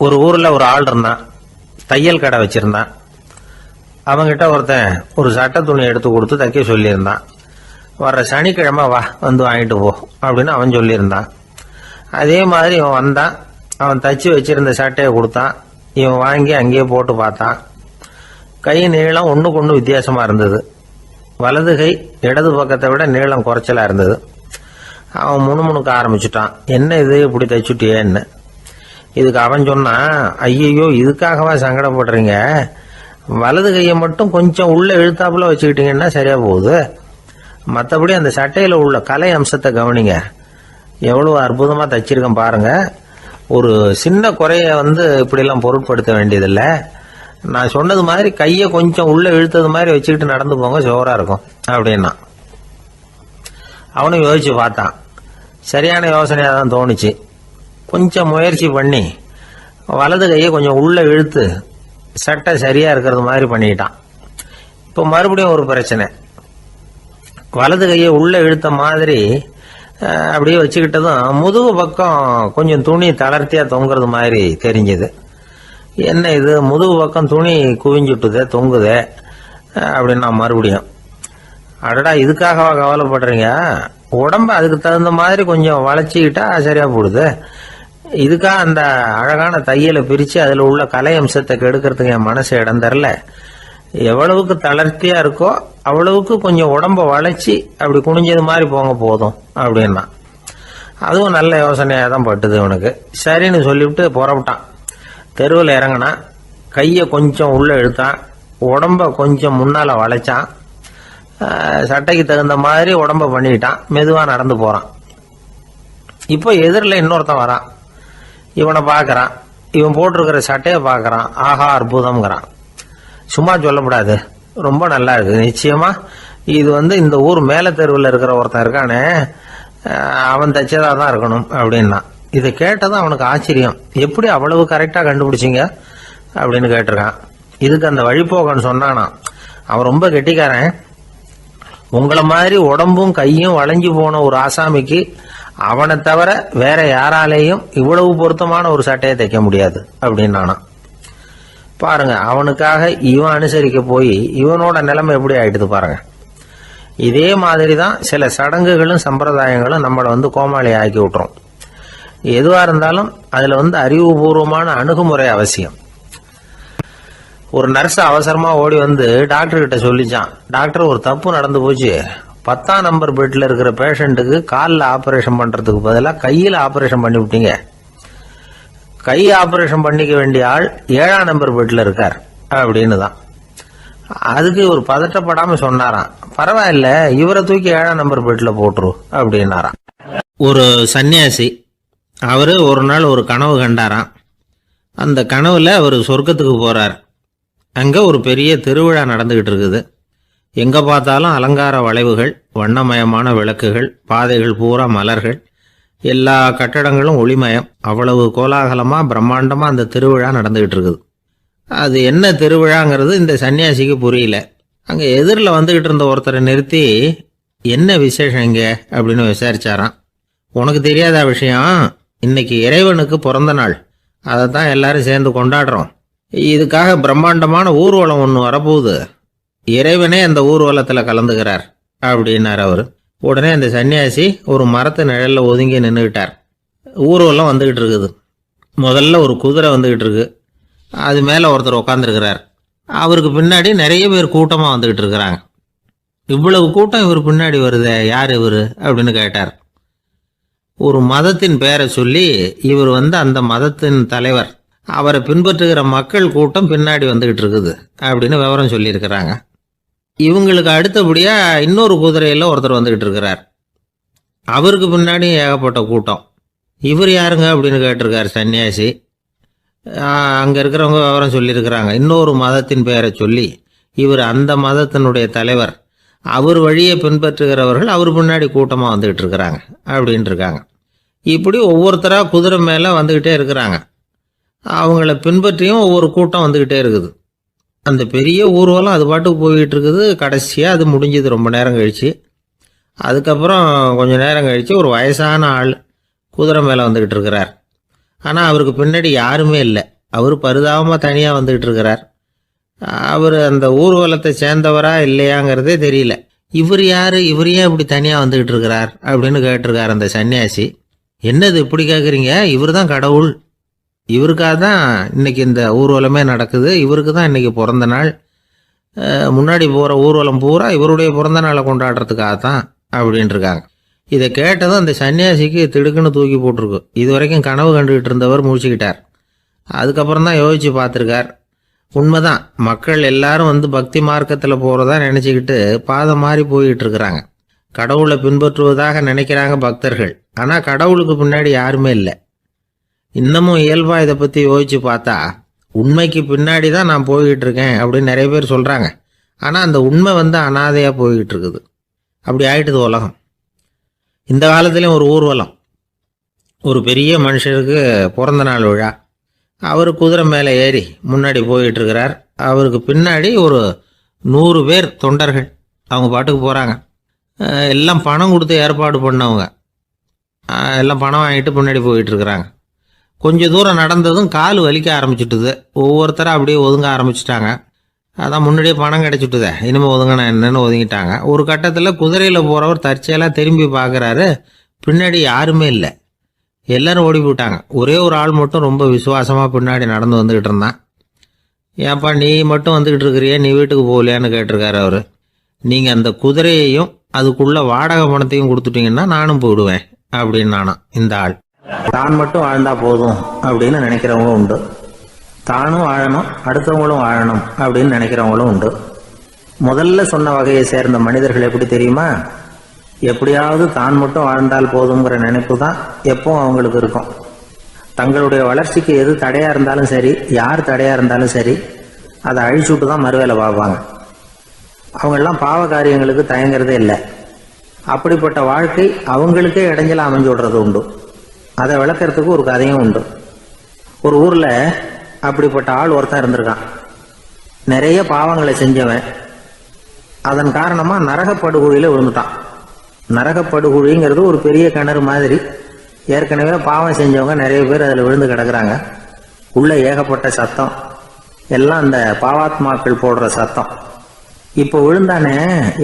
ஒரு ஊரில் ஒரு ஆள் இருந்தான், தையல் கடை வச்சிருந்தான். அவங்கிட்ட ஒருத்தன் ஒரு சட்டை துணி எடுத்து கொடுத்து தைக்க சொல்லியிருந்தான். வர்ற சனிக்கிழமை வா வந்து வாங்கிட்டு போ அப்படின்னு அவன் சொல்லியிருந்தான். அதே மாதிரி இவன் வந்தான். அவன் தச்சு வச்சிருந்த சட்டையை கொடுத்தான். இவன் வாங்கி அங்கேயே போட்டு பார்த்தான். கை நீளம் ஒன்றுக்கு ஒன்று வித்தியாசமாக இருந்தது. வலது கை இடது பக்கத்தை விட நீளம் குறைச்சலாக இருந்தது. அவன் முணுமுணுக்க ஆரம்பிச்சுட்டான், என்ன இது இப்படி தைச்சுட்டியேன்னு. இதுக்கு அவன் சொன்னான், ஐயையோ இதுக்காகவா சங்கடப்படுறீங்க, வலது கையை மட்டும் கொஞ்சம் உள்ள இழுத்தாப்புல வச்சுக்கிட்டீங்கன்னா சரியா போகுது. மற்றபடி அந்த சட்டையில் உள்ள கலை அம்சத்தை கவனிங்க, எவ்வளவு அற்புதமாக தைச்சிருக்கேன் பாருங்க. ஒரு சின்ன குறைய இப்படிலாம் பொருட்படுத்த வேண்டியதில்லை. நான் சொன்னது மாதிரி கையை கொஞ்சம் உள்ள இழுத்தது மாதிரி வச்சுக்கிட்டு நடந்து போங்க, ஜோரா இருக்கும் அப்படின்னா. அவனும் யோசிச்சு பார்த்தான். சரியான யோசனையாக தான் தோணுச்சு. கொஞ்சம் முயற்சி பண்ணி வலது கையை கொஞ்சம் உள்ள இழுத்து சட்டை சரியா இருக்கிறது மாதிரி பண்ணிட்டான். இப்போ மறுபடியும் ஒரு பிரச்சனை. வலது கையை உள்ள இழுத்த மாதிரி அப்படியே வச்சுக்கிட்டதும் முதுகு பக்கம் கொஞ்சம் துணி தளர்த்தியா தொங்குறது மாதிரி தெரிஞ்சது. என்ன இது, முதுகு பக்கம் துணி குவிஞ்சுட்டுதே தொங்குதே அப்படின்னா மறுபடியும், அடடா இதுக்காகவா கவலைப்படுறீங்க, உடம்ப அதுக்கு தகுந்த மாதிரி கொஞ்சம் வளைச்சிக்கிட்டா சரியா போடுது. இதுக்காக அந்த அழகான தையலை பிரித்து அதில் உள்ள கலை அம்சத்தை கெடுக்கிறதுக்கு என் மனசு இடம் தரல. எவ்வளவுக்கு தளர்த்தியா இருக்கோ அவ்வளவுக்கு கொஞ்சம் உடம்ப வளைச்சி அப்படி குனிஞ்சது மாதிரி போங்க போதும் அப்படின்னா. அதுவும் நல்ல யோசனையாக தான் பட்டுது இவனுக்கு. சரின்னு சொல்லிவிட்டு புறப்பட்டான். தெருவில் இறங்கினான். கையை கொஞ்சம் உள்ள இழுத்தான், உடம்ப கொஞ்சம் முன்னால் வளைச்சான், சட்டைக்கு தகுந்த மாதிரி உடம்ப பண்ணிக்கிட்டான். மெதுவாக நடந்து போகிறான். இப்போ எதிரில் இன்னொருத்தன் வரான். இவனை பார்க்கறான். இவன் போட்டிருக்கிற சட்டையை பார்க்கறான். ஆஹா அற்புதம்ங்கிறான். சும்மா சொல்லக்கூடாது, ரொம்ப நல்லா இருக்கு, நிச்சயமா இது இந்த ஊர் மேல தெருவில் இருக்கிற ஒருத்தன் இருக்கானே அவன் தைச்சதா தான் இருக்கணும் அப்படின்னா. இதை கேட்டதான் அவனுக்கு ஆச்சரியம். எப்படி அவ்வளவு கரெக்டா கண்டுபிடிச்சிங்க அப்படின்னு கேட்டிருக்கான். இதுக்கு அந்த வழிபோக்கன்னு சொன்னானா, அவன் ரொம்ப கெட்டிக்காரன். உங்களை மாதிரி உடம்பும் கையும் வளைஞ்சு போன ஒரு ஆசாமிக்கு அவனை தவிர வேற யாராலேயும் இவ்வளவு பொருத்தமான ஒரு சட்டையை தைக்க முடியாது அப்படின்னானா. பாருங்க, அவனுக்காக இவன் அனுசரிக்க போய் இவனோட நிலைமை எப்படி ஆயிடுது பாருங்க. இதே மாதிரி தான் சில சடங்குகளும் சம்பிரதாயங்களும் நம்மளை கோமாளி ஆக்கி விட்டுரும். எதுவா இருந்தாலும் அதுல அறிவுபூர்வமான அணுகுமுறை அவசியம். ஒரு நர்ஸ் அவசரமா ஓடி டாக்டர் கிட்ட சொல்லிச்சான், டாக்டர் ஒரு தப்பு நடந்து போச்சு, 10ஆம் நம்பர் பெட்ல இருக்கிற பேஷண்ட்டுக்கு காலில் ஆபரேஷன் பண்றதுக்கு பதிலாக கையில் ஆபரேஷன் பண்ணி விட்டீங்க. கை ஆபரேஷன் பண்ணிக்க வேண்டிய ஆள் 7ஆம் நம்பர் பெட்ல இருக்கார் அப்படின்னு தான். அதுக்கு ஒரு பதட்டப்படாம சொன்னாராம், பரவாயில்ல இவரை தூக்கி 7ஆம் நம்பர் பெட்ல போட்டுரு அப்படின்னாராம். ஒரு சன்னியாசி அவரு ஒரு நாள் ஒரு கனவு கண்டாராம். அந்த கனவுல அவர் சொர்க்கத்துக்கு போறார். அங்க ஒரு பெரிய திருவிழா நடந்துகிட்டு இருக்குது. எங்க பார்த்தாலும் அலங்கார வளைவுகள், வண்ணமயமான விளக்குகள், பாதைகள் பூரா மலர்கள், எல்லா கட்டடங்களும் ஒளிமயம். அவ்வளவு கோலாகலமா பிரம்மாண்டமா அந்த திருவிழா நடந்துகிட்டு இருக்குது. அது என்ன திருவிழாங்கிறது இந்த சன்னியாசிக்கு புரியல. அங்க எதிரில் வந்துகிட்டு இருந்த ஒருத்தரை நிறுத்தி, என்ன விசேஷம் இங்க அப்படின்னு விசாரிச்சாராம். உனக்கு தெரியாத விஷயம், இன்னைக்கு இறைவனுக்கு பிறந்த நாள், அதை தான் எல்லாரும் சேர்ந்து கொண்டாடுறோம். இதுக்காக பிரம்மாண்டமான ஊர்வலம் ஒன்று வரப்போகுது. இறைவனே அந்த ஊர்வலத்தில் கலந்துகிறார் அப்படின்னார் அவர். உடனே அந்த சன்னியாசி ஒரு மரத்து நிழல்ல ஒதுங்கி நின்றுக்கிட்டார். ஊர்வலம் வந்துகிட்டு இருக்குது. முதல்ல ஒரு குதிரை வந்துகிட்டு இருக்கு. அது மேல ஒருத்தர் உட்காந்துருக்கிறார். அவருக்கு பின்னாடி நிறைய பேர் கூட்டமா வந்துகிட்டு இருக்கிறாங்க. இவ்வளவு கூட்டம் இவர் பின்னாடி வருதே, யார் இவரு அப்படின்னு கேட்டார். ஒரு மதத்தின் பெயரை சொல்லி இவர் அந்த மதத்தின் தலைவர், அவரை பின்பற்றுகிற மக்கள் கூட்டம் பின்னாடி வந்துகிட்டு இருக்குது அப்படின்னு விவரம் சொல்லியிருக்கிறாங்க. இவங்களுக்கு அடுத்தபடியா இன்னொரு குதிரையில ஒருத்தர் வந்துகிட்டு இருக்கிறார். அவருக்கு பின்னாடி ஏகப்பட்ட கூட்டம். இவர் யாருங்க அப்படின்னு கேட்டிருக்காரு சன்னியாசி. அங்க இருக்கிறவங்க விவரம் சொல்லியிருக்கிறாங்க. இன்னொரு மதத்தின் பெயரை சொல்லி இவர் அந்த மதத்தினுடைய தலைவர், அவர் வழியை பின்பற்றுகிறவர்கள் அவர் பின்னாடி கூட்டமா வந்துகிட்டு இருக்கிறாங்க அப்படின்னு இருக்காங்க. இப்படி ஒவ்வொருத்தரா குதிரை மேல வந்துகிட்டே இருக்கிறாங்க. அவங்கள பின்பற்றியும் ஒவ்வொரு கூட்டம் வந்துகிட்டே இருக்குது. அந்த பெரிய ஊர்வலம் அது பாட்டுக்கு போய்கிட்டு இருக்குது. கடைசியாக அது முடிஞ்சது ரொம்ப நேரம் கழிச்சு. அதுக்கப்புறம் கொஞ்சம் நேரம் கழித்து ஒரு வயசான ஆள் குதிரை மேலே வந்துக்கிட்டு இருக்கிறார். ஆனால் அவருக்கு பின்னாடி யாருமே இல்லை. அவர் பரிதாபமாக தனியாக வந்துக்கிட்டு இருக்கிறார். அவர் அந்த ஊர்வலத்தை சேர்ந்தவரா இல்லையாங்கிறதே தெரியல. இவர் யார், இவர் ஏன் இப்படி தனியாக வந்துக்கிட்டு இருக்கிறார் அப்படின்னு கேட்டிருக்கார் அந்த சன்னியாசி. என்னது இப்படி கேட்குறீங்க? இவர் தான் கடவுள், இவருக்காக தான் இன்னைக்கு இந்த ஊர்வலமே நடக்குது, இவருக்கு தான் இன்னைக்கு பிறந்த நாள், முன்னாடி போகிற ஊர்வலம் பூரா இவருடைய பிறந்த நாளை கொண்டாடுறதுக்காக தான் அப்படின்ட்டுருக்காங்க. இதை கேட்டதும் அந்த சன்னியாசிக்கு திடுக்குன்னு தூக்கி போட்டிருக்கு. இது வரைக்கும் கனவு கண்டுகிட்டு இருந்தவர் முடிச்சுக்கிட்டார். அதுக்கப்புறம் தான் யோசிச்சு பார்த்துருக்கார். உண்மைதான், மக்கள் எல்லாரும் பக்தி மார்க்கத்தில் போகிறதா நினச்சிக்கிட்டு பாதம் மாறி போயிட்டு இருக்கிறாங்க. கடவுளை பின்பற்றுவதாக நினைக்கிறாங்க பக்தர்கள். ஆனால் கடவுளுக்கு பின்னாடி யாருமே இல்லை. இன்னமும் இயல்பாக இதை பற்றி யோசிச்சு பார்த்தா உண்மைக்கு பின்னாடி தான் நான் போய்கிட்டு இருக்கேன் அப்படின்னு நிறைய பேர் சொல்கிறாங்க. ஆனால் அந்த உண்மை அனாதையாக போய்கிட்டு இருக்குது. அப்படி ஆயிட்டுது உலகம். இந்த காலத்துலேயும் ஒரு ஊர்வலம், ஒரு பெரிய மனுஷருக்கு பிறந்த நாள் விழா. அவர் குதிரை மேலே ஏறி முன்னாடி போயிட்டு இருக்கிறார். அவருக்கு பின்னாடி ஒரு 100 பேர் தொண்டர்கள் அவங்க பாட்டுக்கு போகிறாங்க. எல்லாம் பணம் கொடுத்து ஏற்பாடு பண்ணவங்க, எல்லாம் பணம் வாங்கிட்டு முன்னாடி போயிட்டு இருக்கிறாங்க. கொஞ்சம் தூரம் நடந்ததும் கால் வலிக்க ஆரம்பிச்சுட்டுது. ஒவ்வொருத்தரும் அப்படியே ஒதுங்க ஆரம்பிச்சிட்டாங்க. அதான் முன்னாடியே பணம் கிடைச்சிட்டுதே, இனிமேல் ஒதுங்கினா என்னன்னு ஒதுங்கிட்டாங்க. ஒரு கட்டத்தில் குதிரையில் போகிறவர் தற்செயலாக திரும்பி பார்க்குறாரு, பின்னாடி யாருமே இல்லை, எல்லாரும் ஓடி போயிட்டாங்க. ஒரே ஒரு ஆள் மட்டும் ரொம்ப விசுவாசமாக பின்னாடி நடந்து வந்துக்கிட்டு இருந்தான். ஏன்ப்பா நீ மட்டும் வந்துக்கிட்டு இருக்கிறியே, நீ வீட்டுக்கு போகலையான்னு கேட்டிருக்காரு அவர். நீங்கள் அந்த குதிரையையும் அதுக்குள்ள வாடகை பணத்தையும் கொடுத்துட்டீங்கன்னா நானும் போயிடுவேன் அப்படின்னு நானும். இந்த ஆள் தான் மட்டும் வாழ்ந்தா போதும் அப்படின்னு நினைக்கிறவங்களும் உண்டு. தானும் வாழணும், அடுத்தவங்களும் வாழணும் அப்படின்னு நினைக்கிறவங்களும் உண்டு. முதல்ல சொன்ன வகையை சேர்ந்த மனிதர்கள் எப்படி தெரியுமா? எப்படியாவது தான் மட்டும் வாழ்ந்தால் போதுங்கிற நினைப்பு தான் எப்போ அவங்களுக்கு இருக்கும். தங்களுடைய வளர்ச்சிக்கு எது தடையாக இருந்தாலும் சரி, யார் தடையாக இருந்தாலும் சரி, அதை அழிச்சுட்டு தான் மறுவேலை பார்ப்பாங்க. அவங்கெல்லாம் பாவ காரியங்களுக்கு தயங்குறதே இல்லை. அப்படிப்பட்ட வாழ்க்கை அவங்களுக்கே இடைஞ்சல அமைஞ்சு விடுறது உண்டு. அதை விளக்கிறதுக்கு ஒரு கதையும் உண்டு. ஒரு ஊரில் அப்படிப்பட்ட ஆள் ஒருத்தன் இருந்திருக்கான். நிறைய பாவங்களை செஞ்சவன். அதன் காரணமாக நரகப்படுகொழியில் விழுந்துட்டான். நரகப்படுகொழிங்கிறது ஒரு பெரிய கிணறு மாதிரி. ஏற்கனவே பாவம் செஞ்சவங்க நிறைய பேர் அதில் விழுந்து கிடக்குறாங்க. உள்ள ஏகப்பட்ட சத்தம், எல்லாம் அந்த பாவாத்மாக்கள் போடுற சத்தம். இப்போ விழுந்தானே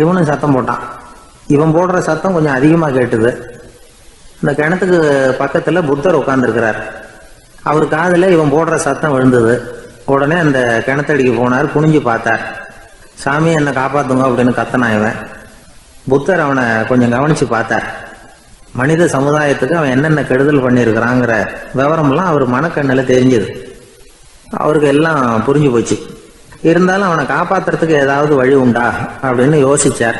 இவனும் சத்தம் போட்டான். இவன் போடுற சத்தம் கொஞ்சம் அதிகமாக கேட்டுது. இந்த கிணத்துக்கு பக்கத்தில் புத்தர் உட்காந்துருக்கிறார். அவர் காதில் இவன் போடுற சத்தம் விழுந்தது. உடனே அந்த கிணத்தடிக்கு போனார், குனிஞ்சு பார்த்தார். சாமி என்னை காப்பாற்றுங்க அப்படின்னு கத்தனா இவன். புத்தர் அவனை கொஞ்சம் கவனித்து பார்த்தார். மனித சமுதாயத்துக்கு அவன் என்னென்ன கெடுதல் பண்ணியிருக்கிறாங்கிற விவரம்லாம் அவர் மனக்கண்ணில் தெரிஞ்சுது. அவருக்கு எல்லாம் புரிஞ்சு போச்சு. இருந்தாலும் அவனை காப்பாற்றுறதுக்கு ஏதாவது வழி உண்டா அப்படின்னு யோசிச்சார்.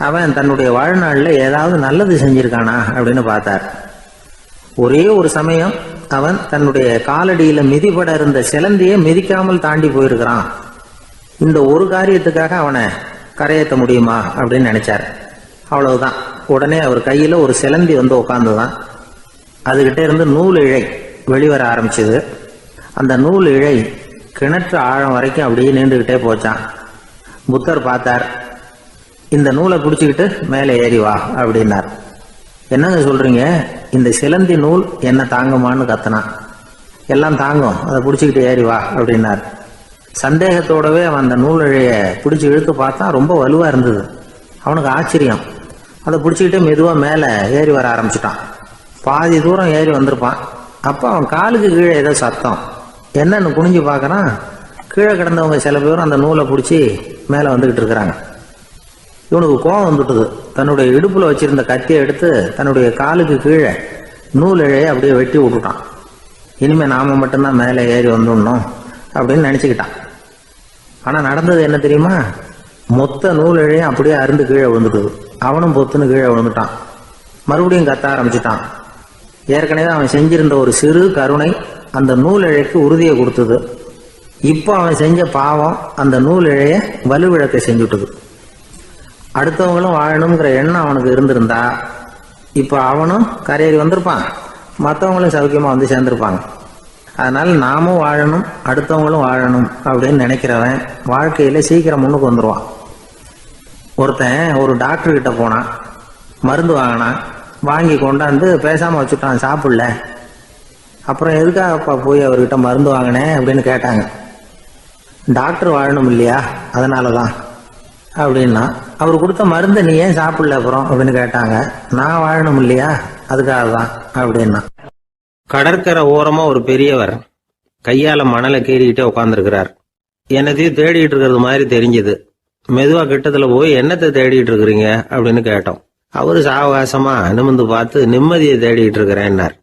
அவன் தன்னுடைய வாழ்நாளில் ஏதாவது நல்லது செஞ்சிருக்கானா அப்படின்னு பார்த்தார். ஒரே ஒரு சமயம் அவன் தன்னுடைய காலடியில் மிதிபட இருந்த சிலந்தியை மிதிக்காமல் தாண்டி போயிருக்கிறான். இந்த ஒரு காரியத்துக்காக அவனை கரையேற்ற முடியுமா அப்படின்னு நினைச்சார். அவ்வளவுதான். உடனே அவர் கையில் ஒரு சிலந்தி உட்காந்துதான். அதுகிட்ட இருந்து நூல் இழை வெளிவர ஆரம்பிச்சது. அந்த நூல் இழை கிணற்று ஆழம் வரைக்கும் அப்படியே நீண்டுகிட்டே போச்சான். புத்தர் பார்த்தார். இந்த நூலை பிடிச்சிக்கிட்டு மேலே ஏறி வா அப்படின்னார். என்னங்க சொல்றீங்க, இந்த சிலந்தி நூல் என்ன தாங்குமான்னு கத்தனான். எல்லாம் தாங்கும், அதை பிடிச்சிக்கிட்டு ஏறி வா அப்படின்னார். சந்தேகத்தோடவே அவன் அந்த நூல் இழைய பிடிச்சி இழுத்து பார்த்தா ரொம்ப வலுவா இருந்தது. அவனுக்கு ஆச்சரியம். அதை பிடிச்சிக்கிட்டே மெதுவாக மேலே ஏறி வர ஆரம்பிச்சிட்டான். பாதி தூரம் ஏறி வந்திருப்பான். அப்போ அவன் காலுக்கு கீழே ஏதோ சத்தம். என்னன்னு குனிஞ்சு பார்க்கறான். கீழே கிடந்தவங்க சில பேரும் அந்த நூலை பிடிச்சி மேலே வந்துக்கிட்டு இருக்கிறாங்க. இவனுக்கு கோபம் வந்துட்டுது. தன்னுடைய இடுப்புல வச்சிருந்த கத்தியை எடுத்து தன்னுடைய காலுக்கு கீழே நூல் இழையை அப்படியே வெட்டி விட்டுட்டான். இனிமே நாம மட்டும்தான் மேலே ஏறி வந்துடணும் அப்படின்னு நினைச்சுக்கிட்டான். ஆனா நடந்தது என்ன தெரியுமா? மொத்த நூல் இழையும் அப்படியே அருந்து கீழே விழுந்துட்டுது. அவனும் பொத்துன்னு கீழே விழுந்துட்டான். மறுபடியும் கத்த ஆரம்பிச்சுட்டான். ஏற்கனவே அவன் செஞ்சிருந்த ஒரு சிறு கருணை அந்த நூல் இழைக்கு உறுதியை கொடுத்தது. இப்போ அவன் செஞ்ச பாவம் அந்த நூல் இழைய வலுவிழக்க செஞ்சுட்டுது. அடுத்தவங்களும் வாழணுங்கிற எண்ணம் அவனுக்கு இருந்திருந்தா இப்போ அவனும் கரையேறி வந்திருப்பான், மற்றவங்களும் சௌக்கியமாக வந்து சேர்ந்திருப்பாங்க. அதனால நாமும் வாழணும், அடுத்தவங்களும் வாழணும் அப்படின்னு நினைக்கிறவன் வாழ்க்கையில் சீக்கிரம் முன்னுக்கு வந்துடுவான். ஒருத்தன் ஒரு டாக்டர் கிட்ட போனான், மருந்து வாங்கினான். வாங்கி கொண்டாந்து பேசாமல் வச்சுட்டான், சாப்பிடல. அப்புறம் எதுக்காகப்பா போய் அவர்கிட்ட மருந்து வாங்கினேன் அப்படின்னு கேட்டாங்க. டாக்டர் வாழணும் இல்லையா, அதனாலதான் அப்படின்னா. அவர் கொடுத்த மருந்தை நீ ஏன் சாப்பிடல அப்புறம் அப்படின்னு கேட்டாங்க. நான் வாழணும் இல்லையா, அதுக்காக தான் அப்படின்னா. கடற்கரை ஓரமா ஒரு பெரியவர் கையால மணலை கீறிக்கிட்டே உட்காந்துருக்கிறார். என்னத்தையும் தேடிட்டு இருக்கிறது மாதிரி தெரிஞ்சது. மெதுவா கிட்டத்துல போய் என்னத்தை தேடிட்டு இருக்கிறீங்க அப்படின்னு கேட்டோம். அவரு சாவகாசமா நிமிந்து பார்த்து நிம்மதியை தேடிட்டு இருக்கிறேன்னார்.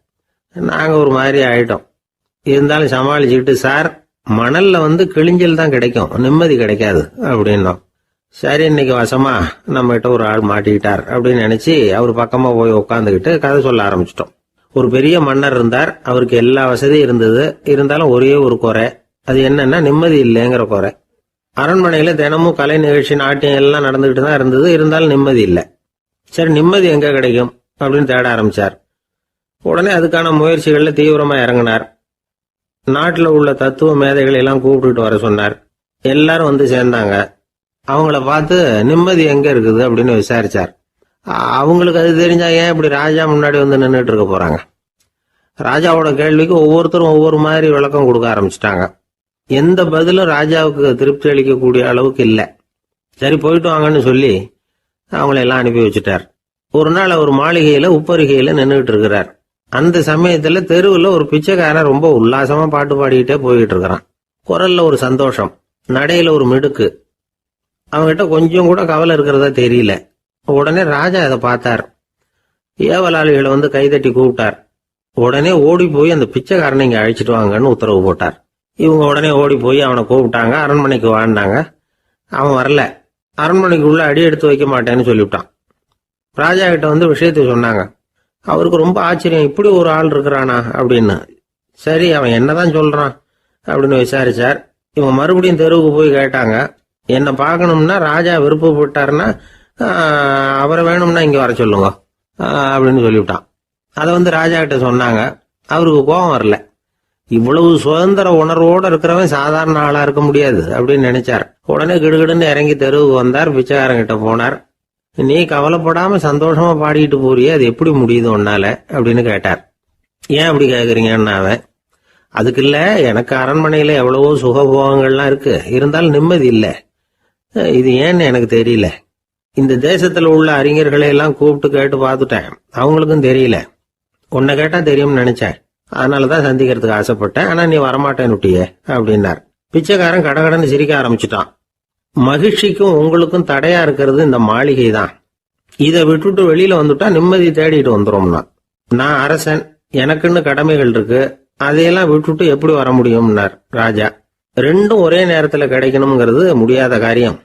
நாங்க ஒரு மாதிரி ஆயிட்டோம். இருந்தாலும் சமாளிச்சுக்கிட்டு, சார் மணல்ல கிழிஞ்சல் தான் கிடைக்கும், நிம்மதி கிடைக்காது அப்படின்னோம். சரி, இன்னைக்கு வசமா நம்ம கிட்ட ஒரு ஆள் மாட்டிக்கிட்டார் அப்படின்னு நினைச்சு அவர் பக்கமா போய் உட்காந்துக்கிட்டு கதை சொல்ல ஆரம்பிச்சிட்டோம். ஒரு பெரிய மன்னர் இருந்தார். அவருக்கு எல்லா வசதியும் இருந்தது. இருந்தாலும் ஒரே ஒரு குறை. அது என்னன்னா நிம்மதி இல்லைங்கிற குறை. அரண்மனையில தினமும் கலை நிகழ்ச்சி, நாட்டியம் எல்லாம் நடந்துகிட்டு தான் இருந்தது. இருந்தாலும் நிம்மதி இல்லை. சரி, நிம்மதி எங்க கிடைக்கும் அப்படின்னு தேட ஆரம்பிச்சார். உடனே அதுக்கான முயற்சிகள்ல தீவிரமா இறங்கினார். நாட்டில் உள்ள தத்துவ மேதைகளை எல்லாம் கூப்பிட்டுட்டு வர சொன்னார். எல்லாரும் வந்து சேர்ந்தாங்க. அவங்கள பார்த்து நிம்மதி எங்க இருக்குது அப்படின்னு விசாரிச்சார். அவங்களுக்கு அது தெரிஞ்சா ஏன் இப்படி ராஜா முன்னாடி வந்து நின்றுட்டு இருக்க போறாங்க? ராஜாவோட கேள்விக்கு ஒவ்வொருத்தரும் ஒவ்வொரு மாதிரி விளக்கம் கொடுக்க ஆரம்பிச்சிட்டாங்க. எந்த பதிலும் ராஜாவுக்கு திருப்தி அளிக்கக்கூடிய அளவுக்கு இல்லை. சரி, போயிட்டு வாங்கன்னு சொல்லி அவங்கள எல்லாம் அனுப்பி வச்சுட்டார். ஒரு நாள் அவர் மாளிகையில உப்பருகையில நின்றுட்டு இருக்கிறார். அந்த சமயத்துல தெருவில் ஒரு பிச்சைக்காரன் ரொம்ப உல்லாசமா பாட்டு பாடிக்கிட்டே போயிட்டு இருக்கிறான். குரல்ல ஒரு சந்தோஷம், நடையில ஒரு மிடுக்கு. அவங்ககிட்ட கொஞ்சம் கூட கவலை இருக்கிறதா தெரியல. உடனே ராஜா அதை பார்த்தார். ஏவலாளிகளை கைதட்டி கூப்பிட்டார். உடனே ஓடி போய் அந்த பிச்சைக்காரனை இங்க அழைச்சிட்டு வாங்கன்னு உத்தரவு போட்டார். இவங்க உடனே ஓடி போய் அவனை கூப்பிட்டாங்க. அரண்மனைக்கு வாழ்ந்தாங்க. அவன் வரல. அரண்மனைக்குள்ள அடி எடுத்து வைக்க மாட்டேன்னு சொல்லிவிட்டான். ராஜா கிட்ட விஷயத்தை சொன்னாங்க. அவருக்கு ரொம்ப ஆச்சரியம், இப்படி ஒரு ஆள் இருக்கிறானா அப்படின்னு. சரி, அவன் என்னதான் சொல்றான் அப்படின்னு விசாரிச்சார். இவங்க மறுபடியும் தெருவுக்கு போய் கேட்டாங்க. என்ன பார்க்கணும்னா ராஜா விருப்பப்பட்டாருன்னா அவரை வேணும்னா இங்க வர சொல்லுங்க அப்படின்னு சொல்லிவிட்டான். அதை ராஜா கிட்ட சொன்னாங்க. அவருக்கு கோபம் வரல. இவ்வளவு சுதந்திர உணர்வோடு இருக்கிறவன் சாதாரண ஆளா இருக்க முடியாது அப்படின்னு நினைச்சார். உடனே கிடுகிடுன்னு இறங்கி தெருவுக்கு வந்தார். பிச்சைக்காரங்கிட்ட போனார். நீ கவலைப்படாம சந்தோஷமா பாடிட்டு போறியே, அது எப்படி முடியுது உன்னால அப்படின்னு கேட்டார். ஏன் அப்படி கேக்குறீங்கன்னா அவன், அதுக்கு இல்ல, எனக்கு அரண்மனையில எவ்வளவோ சுகபோகங்கள்லாம் இருக்கு, இருந்தாலும் நிம்மதி இல்லை. இது ஏன்னு எனக்கு தெரியல. இந்த தேசத்துல உள்ள அறிஞர்களை எல்லாம் கூப்பிட்டு கேட்டு பார்த்துட்டேன், அவங்களுக்கும் தெரியல. உன்னை கேட்டா தெரியும்னு நினைச்சேன், அதனாலதான் சந்திக்கிறதுக்கு ஆசைப்பட்டேன். ஆனா நீ வரமாட்டேன்னு விட்டியே அப்படின்னார். பிச்சைக்காரன் கடகடன்னு சிரிக்க ஆரம்பிச்சுட்டான். மகிழ்ச்சிக்கும் உங்களுக்கும் தடையா இருக்கிறது இந்த மாளிகை தான். இதை விட்டுட்டு வெளியில வந்துட்டா நிம்மதி தேடிட்டு வந்துரும்னா. நான் அரசன், எனக்குன்னு கடமைகள் இருக்கு, அதையெல்லாம் விட்டுட்டு எப்படி வர முடியும்னார் ராஜா. ரெண்டும் ஒரே நேரத்துல கிடைக்கணுங்கிறது முடியாத காரியம்.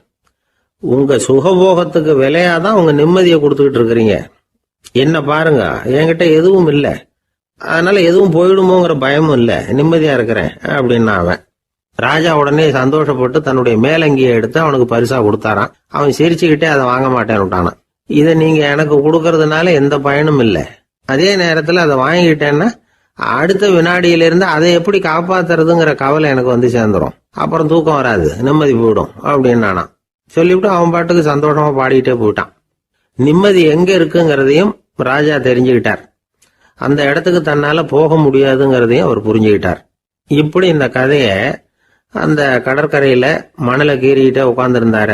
உங்க சுகபோகத்துக்கு விலையாதான் உங்க நிம்மதியை கொடுத்துக்கிட்டு இருக்கிறீங்க. என்ன பாருங்க, என்கிட்ட எதுவும் இல்லை, அதனால எதுவும் போயிடுமோங்கிற பயமும் இல்லை, நிம்மதியா இருக்கிறேன் அப்படின்னா அவன். ராஜா உடனே சந்தோஷப்பட்டு தன்னுடைய மேலங்கியை எடுத்து அவனுக்கு பரிசா கொடுத்தாரான். அவன் சிரிச்சுக்கிட்டே அதை வாங்க மாட்டேன்னு விட்டானான். இதை நீங்க எனக்கு கொடுக்கறதுனால எந்த பயனும் இல்லை, அதே நேரத்துல அதை வாங்கிக்கிட்டேன்னா அடுத்த வினாடியிலிருந்து அதை எப்படி காப்பாத்துறதுங்கிற கவலை எனக்கு சேர்ந்துடும். அப்புறம் தூக்கம் வராது, நிம்மதி போயிடும் அப்படின்னானா. சொல்லிவிட்டு அவன் பாட்டுக்கு சந்தோஷமா பாடிக்கிட்டே போயிட்டான். நிம்மதி எங்க இருக்குங்கிறதையும் ராஜா தெரிஞ்சுக்கிட்டார். அந்த இடத்துக்கு தன்னால போக முடியாதுங்கிறதையும் அவர் புரிஞ்சுக்கிட்டார். இப்படி இந்த கதைய அந்த கடற்கரையில மணலை கீறிக்கிட்டே உட்கார்ந்துருந்தார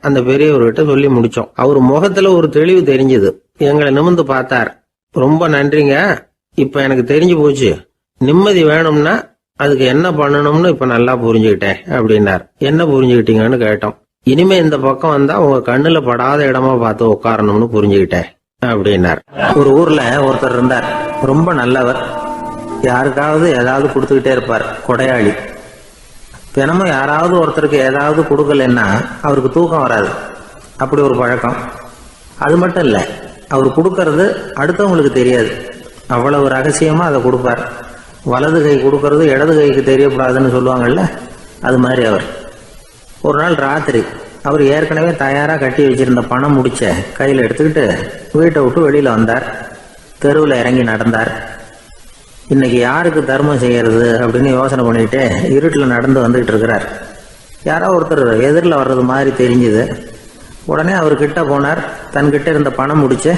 அந்த பெரியவர்கிட்ட சொல்லி முடிச்சோம். அவர் முகத்துல ஒரு தெளிவு தெரிஞ்சது. எங்களை நிமிர்ந்து பார்த்தார். ரொம்ப நன்றிங்க, இப்ப எனக்கு தெரிஞ்சு போச்சு. நிம்மதி வேணும்னா அதுக்கு என்ன பண்ணணும்னு இப்ப நல்லா புரிஞ்சுக்கிட்டேன் அப்படின்னார். என்ன புரிஞ்சுக்கிட்டீங்கன்னு கேட்டோம். இனிமே இந்த பக்கம் வந்தா உங்க கண்ணுல படாத இடமா பார்த்து உட்காரணும்னு புரிஞ்சுக்கிட்டேன் அப்படின்னார். ஒரு ஊர்ல ஒருத்தர் இருந்தார், ரொம்ப நல்லவர். யாருக்காவது ஏதாவது கொடுத்துக்கிட்டே இருப்பார், கொடையாளி. தினமும் யாராவது ஒருத்தருக்கு ஏதாவது கொடுக்கலன்னா அவருக்கு தூக்கம் வராது, அப்படி ஒரு பழக்கம். அது மட்டும் இல்ல, அவர் கொடுக்கறது அடுத்தவங்களுக்கு தெரியாது, அவ்வளவு ரகசியமா அதை கொடுப்பார். வலது கை கொடுக்கறது இடது கைக்கு தெரியக்கூடாதுன்னு சொல்லுவாங்கல்ல, அது மாதிரி அவர். ஒரு நாள் ராத்திரி அவர் ஏற்கனவே தயாரா கட்டி வச்சிருந்த பணம் முடிச்ச கையில எடுத்துக்கிட்டு வீட்டை விட்டு வெளியில வந்தார். தெருவில் இறங்கி நடந்தார். இன்னைக்கு யாருக்கு தர்மம் செய்யறது அப்படின்னு யோசனை பண்ணிட்டு இருட்டில் நடந்து வந்துகிட்டு இருக்கிறார். யாரோ ஒருத்தர் எதிரில் வர்றது மாதிரி தெரிஞ்சுது. உடனே அவர் கிட்ட போனார். தன்கிட்ட இருந்த பணம் முடிச்சு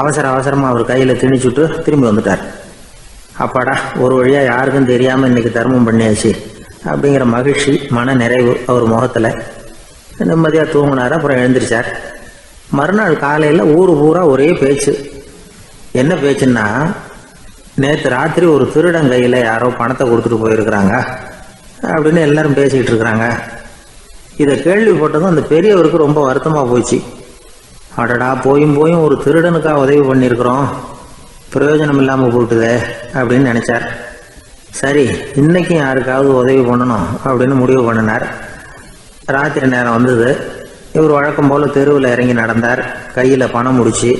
அவசரமா அவர் கையில திணிச்சுட்டு திரும்பி வந்துட்டார். அப்பாடா, ஒரு வழியாக யாருக்கும் தெரியாமல் இன்னைக்கு தர்மம் பண்ணியாச்சு அப்படிங்கிற மகிழ்ச்சி, மன நிறைவு அவர் முகத்தில். நிம்மதியாக தூங்கினார். அப்புறம் எழுந்திரிச்சார். மறுநாள் காலையில் ஊர் பூரா ஒரே பேச்சு. என்ன பேச்சுன்னா, நேற்று ராத்திரி ஒரு திருடன் கையில் யாரோ பணத்தை கொடுத்துட்டு போயிருக்கிறாங்க அப்படின்னு எல்லாரும் பேசிக்கிட்டு இருக்கிறாங்க. இதை கேள்விப்பட்டதும் அந்த பெரியவருக்கு ரொம்ப வருத்தமாக போச்சு. அடடா, போயும் ஒரு திருடனுக்காக உதவி பண்ணியிருக்கிறோம், பிரயோஜனம் இல்லாமல் போட்டுதே அப்படின்னு நினைச்சார். சரி, இன்னைக்கும் யாருக்காவது உதவி பண்ணணும் அப்படின்னு முடிவு பண்ணினார். ராத்திரி நேரம் வந்தது. இவர் வழக்கம் போல் தெருவில் இறங்கி நடந்தார். கையில் பணம் முடிச்சு.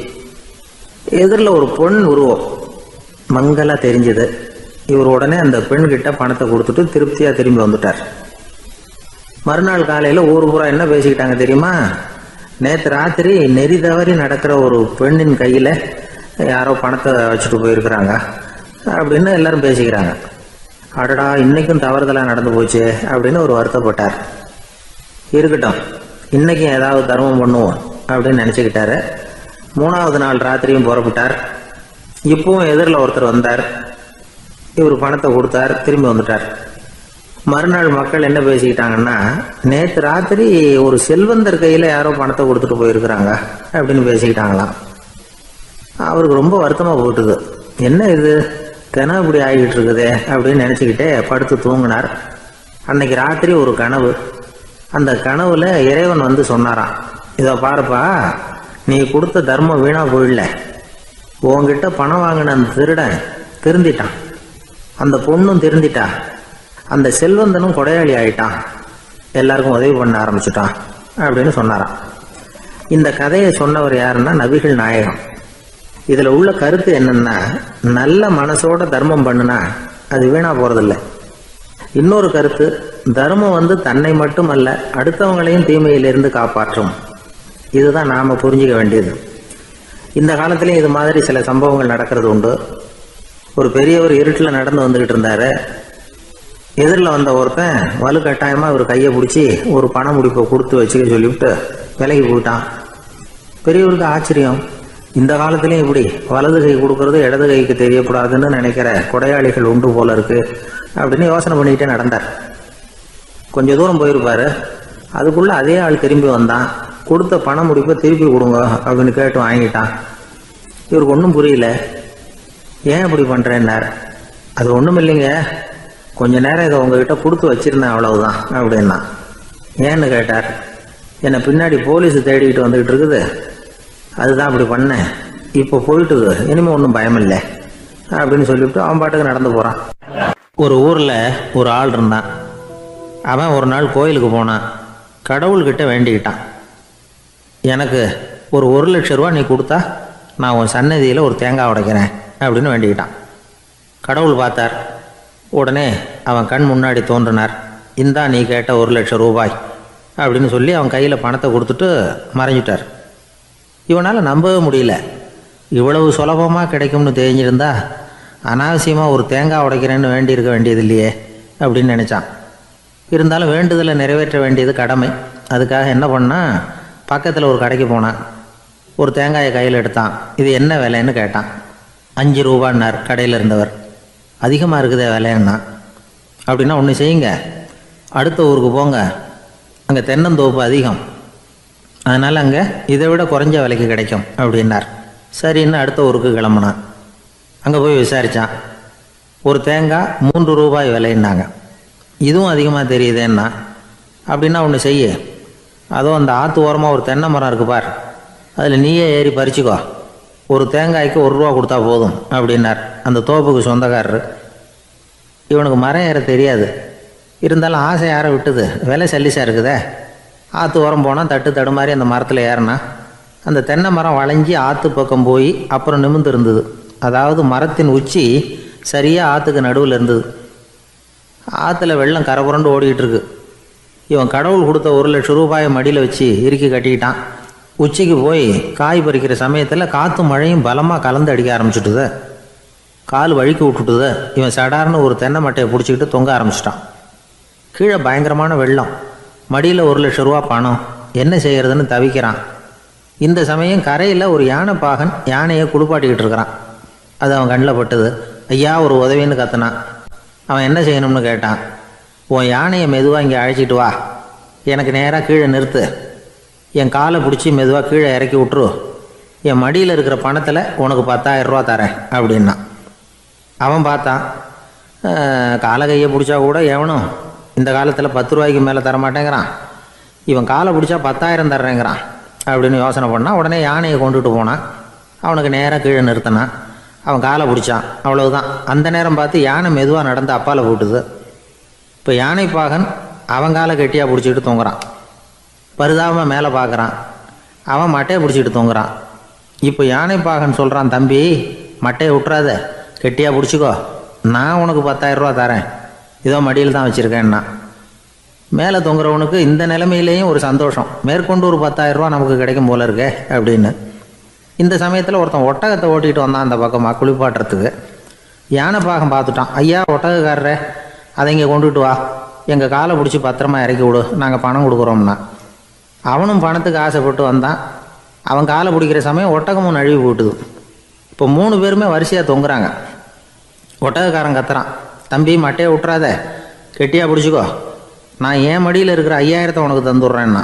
எதிரில் ஒரு பெண் உருவம் மங்கலாக தெரிஞ்சது. இவர் உடனே அந்த பெண்கிட்ட பணத்தை கொடுத்துட்டு திருப்தியாக திரும்பி வந்துட்டார். மறுநாள் காலையில் ஊர் பூரா என்ன பேசிக்கிட்டாங்க தெரியுமா? நேற்று ராத்திரி நெறி தவறி நடக்கிற ஒரு பெண்ணின் கையில் யாரோ பணத்தை வச்சுட்டு போயிருக்கிறாங்க அப்படின்னு எல்லாரும் பேசிக்கிறாங்க. அடடா, இன்னைக்கும் தவறுதலாக நடந்து போச்சு அப்படின்னு ஒரு வருத்தப்பட்டார். இருக்கட்டும், இன்னைக்கும் ஏதாவது தர்மம் பண்ணுவோம் அப்படின்னு நினச்சிக்கிட்டாரு. 3வது நாள் ராத்திரியும் புறப்பட்டார். இப்பவும் எதிரில் ஒருத்தர் வந்தார். இவர் பணத்தை கொடுத்தார், திரும்பி வந்துட்டார். மறுநாள் மக்கள் என்ன பேசிக்கிட்டாங்கன்னா, நேற்று ராத்திரி ஒரு செல்வந்தர் கையில் யாரோ பணத்தை கொடுத்துட்டு போயிருக்கிறாங்க அப்படின்னு பேசிக்கிட்டாங்களாம். அவருக்கு ரொம்ப வருத்தமாக போட்டுது. என்ன இது தினம் இப்படி ஆகிட்டு இருக்குதே அப்படின்னு நினச்சிக்கிட்டே படுத்து தூங்கினார். அன்னைக்கு ராத்திரி ஒரு கனவு. அந்த கனவுல இறைவன் வந்து சொன்னாராம், இதை பாருப்பா, நீ கொடுத்த தர்மம் வீணா போயிடல. உன்கிட்ட பணம் வாங்கின அந்த திருடன் திருந்திட்டான், அந்த பொண்ணும் திருந்திட்டா, அந்த செல்வந்தனும் கொடையாளி ஆயிட்டான், எல்லாருக்கும் உதவி பண்ண ஆரம்பிச்சுட்டான் அப்படின்னு சொன்னாராம். இந்த கதையை சொன்னவர் யாருன்னா நபிகள் நாயகம். இதில் உள்ள கருத்து என்னன்னா, நல்ல மனசோட தர்மம் பண்ணுனா அது வீணா போறதில்லை. இன்னொரு கருத்து, தர்மம் வந்து தன்னை மட்டுமல்ல அடுத்தவங்களையும் தீமையிலிருந்து காப்பாற்றும். இதுதான் நாம புரிஞ்சிக்க வேண்டியது. இந்த காலத்திலையும் இது மாதிரி சில சம்பவங்கள் நடக்கிறது உண்டு. ஒரு பெரியவர் இருட்டில் நடந்து வந்துகிட்டு இருந்தாரு. எதிரில் வந்த ஒருத்தன் வலுக்கட்டாயமாக ஒரு கையை பிடிச்சி ஒரு பண முடிப்பை கொடுத்து வச்சுக்க சொல்லிவிட்டு விலகி போயிட்டான். பெரியவருக்கு ஆச்சரியம், இந்த காலத்திலையும் இப்படி வலது கை கொடுக்கறது இடது கைக்கு தெரியக்கூடாதுன்னு நினைக்கிற கொடையாளிகள் உண்டு போல இருக்கு அப்படின்னு யோசனை பண்ணிக்கிட்டே நடந்தார். கொஞ்சம் தூரம் போயிருப்பாரு. அதுக்குள்ள அதே ஆள் திரும்பி வந்தான். கொடுத்த பண முடிப்பை திருப்பி கொடுங்க அப்படின்னு கேட்டு வாங்கிட்டான். இவருக்கு ஒன்றும் புரியல. ஏன் இப்படி பண்ணுறேன்னார். அது ஒன்றும் இல்லைங்க, கொஞ்ச நேரம் இதை உங்ககிட்ட கொடுத்து வச்சிருந்தேன், அவ்வளவுதான் அப்படின்னா. ஏன்னு கேட்டார். என்னை பின்னாடி போலீஸ் தேடிக்கிட்டு வந்துக்கிட்டு இருக்குது, அதுதான் அப்படி பண்ணேன், இப்போ போயிட்டுது, இனிமேல் ஒன்றும் பயமில்லை அப்படின்னு சொல்லிவிட்டு அவன் பாட்டுக்கு நடந்து போகிறான். ஒரு ஊரில் ஒரு ஆள் இருந்தான். அவன் ஒரு நாள் கோயிலுக்கு போனான். கடவுள்கிட்ட வேண்டிக்கிட்டான், எனக்கு ஒரு 1,00,000 ரூபா நீ கொடுத்தா நான் உன் சன்னதியில் ஒரு தேங்காய் உடைக்கிறேன் அப்படின்னு வேண்டிக்கிட்டான். கடவுள் பார்த்தார். உடனே அவன் கண் முன்னாடி தோன்றினார். இந்தா நீ கேட்ட 1,00,000 ரூபாய் அப்படின்னு சொல்லி அவன் கையில் பணத்தை கொடுத்துட்டு மறைஞ்சிட்டார். இவனால் நம்பவே முடியல. இவ்வளவு சுலபமாக கிடைக்கும்னு தெரிஞ்சிருந்தா அனாவசியமாக ஒரு தேங்காய் உடைக்கிறேன்னு வேண்டியிருக்க வேண்டியது இல்லையே அப்படின்னு நினச்சான். இருந்தாலும் வேண்டுதலை நிறைவேற்ற வேண்டியது கடமை. அதுக்காக என்ன பண்ணால், பக்கத்தில் ஒரு கடைக்கு போனான். ஒரு தேங்காயை கையில் எடுத்தான். இது என்ன விலைன்னு கேட்டான். 5 ரூபான்னார் கடையில் இருந்தவர். அதிகமாக இருக்குதே விலைன்னா. அப்படின்னா ஒன்று செய்யுங்க, அடுத்த ஊருக்கு போங்க, அங்கே தென்னந்தோப்பு அதிகம், அதனால் அங்கே இதை விட குறைஞ்ச விலைக்கு கிடைக்கும் அப்படின்னார். சரின்னு அடுத்த ஊருக்கு கிளம்புனான். அங்கே போய் விசாரித்தான். ஒரு தேங்காய் 3 ரூபாய் விலைன்னாங்க. இதுவும் அதிகமாக தெரியுதேன்னா. அப்படின்னா ஒன்று செய்ய, அதோ அந்த ஆற்று ஓரமாக ஒரு தென்னை மரம் இருக்கு பார், அதில் நீயே ஏறி பறிச்சுக்கோ, ஒரு தேங்காய்க்கு 1 ரூபா கொடுத்தா போதும் அப்படின்னார் அந்த தோப்புக்கு சொந்தக்காரரு. இவனுக்கு மரம் ஏற தெரியாது, இருந்தாலும் ஆசை யாரை விட்டுது, விலை சல்லிசாக இருக்குதே. ஆற்று ஓரம் போனால் தட்டு தடுமாறி அந்த மரத்தில் ஏறினா அந்த தென்னை மரம் வளைஞ்சி ஆற்று பக்கம் போய் அப்புறம் நிமிர்ந்து இருந்தது. அதாவது மரத்தின் உச்சி சரியாக ஆற்றுக்கு நடுவில் இருந்தது. ஆற்றுல வெள்ளம் கரைபுரண்டு ஓடிக்கிட்டு இருக்கு. இவன் கடவுள் கொடுத்த 1,00,000 ரூபாயை மடியில் வச்சு இறுக்கி கட்டிக்கிட்டான். உச்சிக்கு போய் காய் பறிக்கிற சமயத்தில் காற்று மழையும் பலமாக கலந்து அடிக்க ஆரம்பிச்சுட்டுது. கால் வழுக்கி விட்டுட்டுது. இவன் சடார்னு ஒரு தென்னை மட்டையை பிடிச்சிக்கிட்டு தொங்க ஆரம்பிச்சிட்டான். கீழே பயங்கரமான வெள்ளம், மடியில் 1,00,000 ரூபா பணம், என்ன செய்கிறதுன்னு தவிக்கிறான். இந்த சமயம் கரையில் ஒரு யானை பாகன் யானையை குளிப்பாட்டிக்கிட்டு இருக்கிறான். அது அவன் கண்ணில் பட்டுது. ஐயா ஒரு உதவின்னு கத்துனான். அவன் என்ன செய்யணும்னு கேட்டான். உன் யானையை மெதுவாக இங்கே அழைச்சிட்டு வா, எனக்கு நேராக கீழே நிறுத்து, என் காலை பிடிச்சி மெதுவாக கீழே இறக்கி விட்டுரு, என் மடியில் இருக்கிற பணத்தில் உனக்கு 10,000 ரூபா தரேன் அப்படின்னா. அவன் பார்த்தான், காலை கையை பிடிச்சா கூட எவனும் இந்த காலத்தில் 10 ரூபாய்க்கு மேலே தரமாட்டேங்கிறான், இவன் காலை பிடிச்சா 10,000 தர்றேங்கிறான் அப்படின்னு யோசனை பண்ணான். உடனே யானையை கொண்டுட்டு போனான். அவனுக்கு நேராக கீழே நிறுத்தினான். அவன் காலை பிடிச்சான். அவ்வளவுதான். அந்த நேரம் பார்த்து யானை மெதுவாக நடந்து அப்பால் போட்டுது. இப்போ யானை பாகன் அவன் காலை கெட்டியாக பிடிச்சிட்டு தூங்குறான். பரிதாபமாக மேலே பார்க்குறான். அவன் மட்டையை பிடிச்சிட்டு தூங்குறான். இப்போ யானை பாகன் சொல்கிறான், தம்பி மட்டையை விட்டுறாத, கெட்டியாக பிடிச்சிக்கோ, நான் உனக்கு 10,000 ரூபா தரேன், இதோ மடியில் தான் வச்சுருக்கேன்னா. மேலே தொங்குறவனுக்கு இந்த நிலைமையிலேயும் ஒரு சந்தோஷம், மேற்கொண்டு ஒரு 10,000 ரூபா நமக்கு கிடைக்கும் போல இருக்கே அப்படின்னு. இந்த சமயத்தில் ஒருத்தன் ஒட்டகத்தை ஓட்டிகிட்டு வந்தான் அந்த பக்கமாக குளிப்பாட்டுறதுக்கு. யானை பாகம் பார்த்துட்டான். ஐயா ஒட்டகக்காரரே, அதை இங்கே கொண்டுட்டு வா, எங்கள் காலை பிடிச்சி பத்திரமா இறக்கி விடு, நாங்கள் பணம் கொடுக்குறோம்னா. அவனும் பணத்துக்கு ஆசைப்பட்டு வந்தான். அவன் காலை பிடிக்கிற சமயம் ஒட்டகமும் நழுவி போட்டுது. இப்போ 3 பேருமே வரிசையாக தொங்குறாங்க. ஒட்டகக்காரன் கத்துறான், தம்பி மட்டையை விட்டுறாத, கெட்டியாக பிடிச்சிக்கோ, நான் என் மடியில் இருக்கிற 5,000 உனக்கு தந்துடுறேன்னா.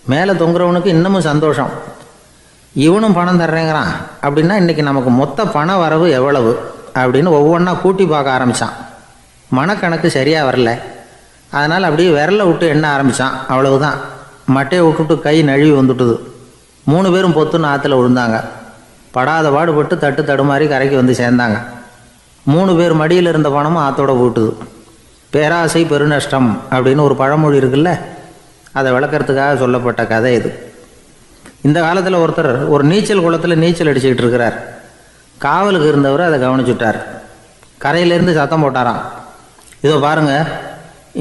மேலே தொங்குறவனுக்கு இன்னமும் சந்தோஷம், இவனும் பணம் தர்றேங்கிறான் அப்படின்னா இன்றைக்கி நமக்கு மொத்த பண வரவு எவ்வளவு அப்படின்னு ஒவ்வொன்றா கூட்டி பார்க்க ஆரம்பித்தான். மனக்கணக்கு சரியாக வரல. அதனால் அப்படியே விரலை விட்டு எண்ண ஆரம்பித்தான். அவ்வளவுதான், மட்டையை விட்டுட்டு கை நழுவி வந்துட்டுது. 3 பேரும் பொத்துன்னு ஆற்றுல விழுந்தாங்க. படாத பாடுபட்டு தட்டு தடுமாறி கரைக்கு வந்து சேர்ந்தாங்க. 3 பேர் மடியில் இருந்த பணமும் ஆற்றோட போட்டுது. பேராசை பெருநஷ்டம் அப்படின்னு ஒரு பழமொழி இருக்குல்ல, அதை விளக்கறதுக்காக சொல்லப்பட்ட கதை இது. இந்த காலத்தில் ஒருத்தர் ஒரு நீச்சல் குளத்தில் நீச்சல் அடிச்சுக்கிட்டு இருக்கிறார். காவலுக்கு இருந்தவர் அதை கவனிச்சுட்டார். கரையிலேருந்து சத்தம் போட்டாராம், இதோ பாருங்க,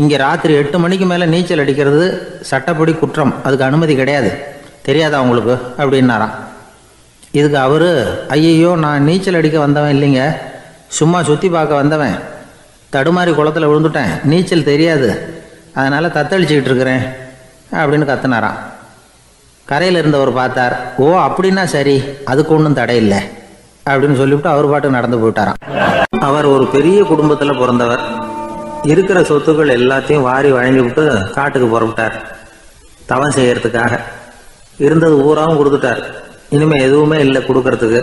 இங்கே ராத்திரி 8 மணிக்கு மேலே நீச்சல் அடிக்கிறது சட்டப்படி குற்றம், அதுக்கு அனுமதி கிடையாது, தெரியாதா உங்களுக்கு அப்படின்னாராம். இதுக்கு அவர், ஐயையோ நான் நீச்சல் அடிக்க வந்தவன் இல்லைங்க, சும்மா சுற்றி பார்க்க வந்தவன், தடுமாறி குளத்தில் விழுந்துட்டேன், நீச்சல் தெரியாது, அதனால் தத்தளிச்சுக்கிட்டு இருக்கிறேன் அப்படின்னு கத்துனாராம். கரையில் இருந்தவர் பார்த்தார். ஓ அப்படின்னா சரி, அதுக்கு ஒன்றும் தடை இல்லை அப்படின்னு சொல்லிவிட்டு அவர் பாட்டுக்கு நடந்து போயிட்டாராம். அவர் ஒரு பெரிய குடும்பத்தில் பிறந்தவர். இருக்கிற சொத்துக்கள் எல்லாத்தையும் வாரி வழங்கி விட்டு காட்டுக்கு புறப்பட்டார் தவம் செய்யறதுக்காக. இருந்தது ஊராவும் கொடுத்துட்டார். இனிமேல் எதுவுமே இல்லை கொடுக்கறதுக்கு.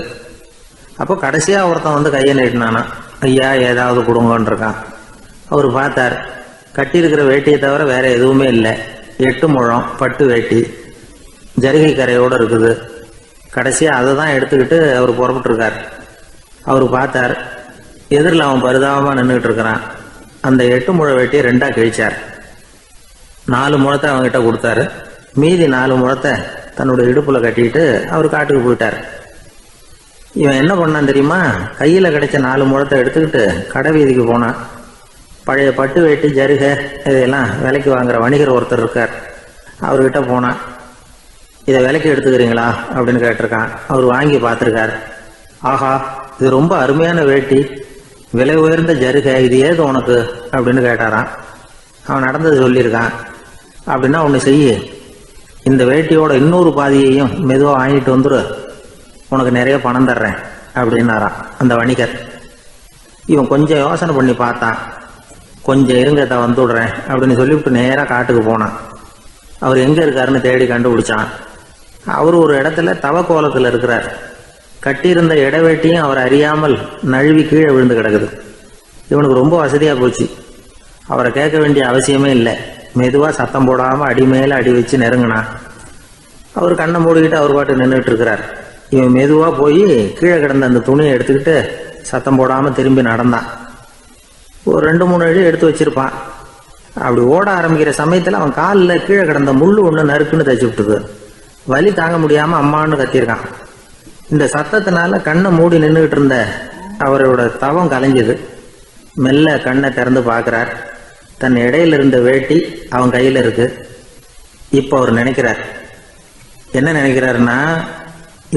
அப்போ கடைசியாக ஒருத்தன் வந்து கையை நீட்டினானா, ஐயா ஏதாவது கொடுங்கன்றிருக்கான். அவர் பார்த்தார், கட்டியிருக்கிற வேட்டியை தவிர வேற எதுவுமே இல்லை. 8 முழம் பட்டு வேட்டி, ஜரிகை கரையோடு இருக்குது. கடைசியாக அதை தான் எடுத்துக்கிட்டு அவர் புறப்பட்டுருக்கார். அவர் பார்த்தார், எதிரில் அவன் பரிதாபமாக நின்றுக்கிட்டு இருக்கிறான். அந்த 8 முழ வேட்டியை 2ஆக கிழிச்சார். 4 முழத்தை அவங்ககிட்ட கொடுத்தாரு. மீதி 4 முழத்தை தன்னுடைய இடுப்பில் கட்டிட்டு அவர் காட்டுக்கு போயிட்டார். இவன் என்ன பண்ணான் தெரியுமா, கையில் கிடைச்ச 4 முழத்தை எடுத்துக்கிட்டு கடை வீதிக்கு போனான். பழைய பட்டு வேட்டி ஜருகை இதையெல்லாம் விலைக்கு வாங்குற வணிகர் ஒருத்தர் இருக்கார். அவர்கிட்ட போனான். இதை விலைக்கு எடுத்துக்கிறீங்களா அப்படின்னு கேட்டிருக்கான். அவர் வாங்கி பார்த்துருக்கார். ஆஹா, இது ரொம்ப அருமையான வேட்டி, விலை உயர்ந்த ஜருகை, இது ஏது உனக்கு அப்படின்னு கேட்டாரான். அவன் நடந்தது சொல்லியிருக்கான். அப்படின்னா ஒன்று செய்ய, இந்த வேட்டியோட இன்னொரு பாதியையும் மெதுவாக வாங்கிட்டு வந்துரு, உனக்கு நிறைய பணம் தர்றேன் அப்படின்னாரான் அந்த வணிகர். இவன் கொஞ்சம் யோசனை பண்ணி பார்த்தான். கொஞ்சம் இருங்க, தான் வந்துவிடுறேன் அப்படின்னு சொல்லிவிட்டு நேராக காட்டுக்கு போனான். அவர் எங்கே இருக்காருன்னு தேடி கண்டுபிடிச்சான். அவர் ஒரு இடத்துல தவக்கோலத்தில் இருக்கிறார். கட்டியிருந்த இடவேட்டியும் அவர் அறியாமல் நழுவி கீழே விழுந்து கிடக்குது. இவனுக்கு ரொம்ப வசதியாக போச்சு. அவரை கேட்க வேண்டிய அவசியமே இல்லை. மெதுவாக சத்தம் போடாமல் அடி மேலே அடி வச்சு நெருங்கினான். அவர் கண்ணை மூடிக்கிட்டு அவர் பாட்டு நின்றுட்டு இருக்கிறார். இவன் மெதுவாக போய் கீழே கிடந்த அந்த துணியை எடுத்துக்கிட்டு சத்தம் போடாமல் திரும்பி நடந்தான். ஒரு 2-3 அடி எடுத்து வச்சிருப்பான். அப்படி ஓட ஆரம்பிக்கிற சமயத்தில் அவன் காலில் கீழே கிடந்த முள்ளு ஒன்று நறுக்குன்னு தச்சு விட்டுது. வலி தாங்க முடியாமல் அம்மான்னு கத்தியிருக்கான். இந்த சத்தத்தினால கண்ணை மூடி நின்றுகிட்டு இருந்த அவரோட தவம் கலைஞ்சது. மெல்ல கண்ணை திறந்து பார்க்குறார். தன் இடையில இருந்த வேட்டி அவன் கையில் இருக்கு. இப்போ அவர் நினைக்கிறார், என்ன நினைக்கிறாருன்னா,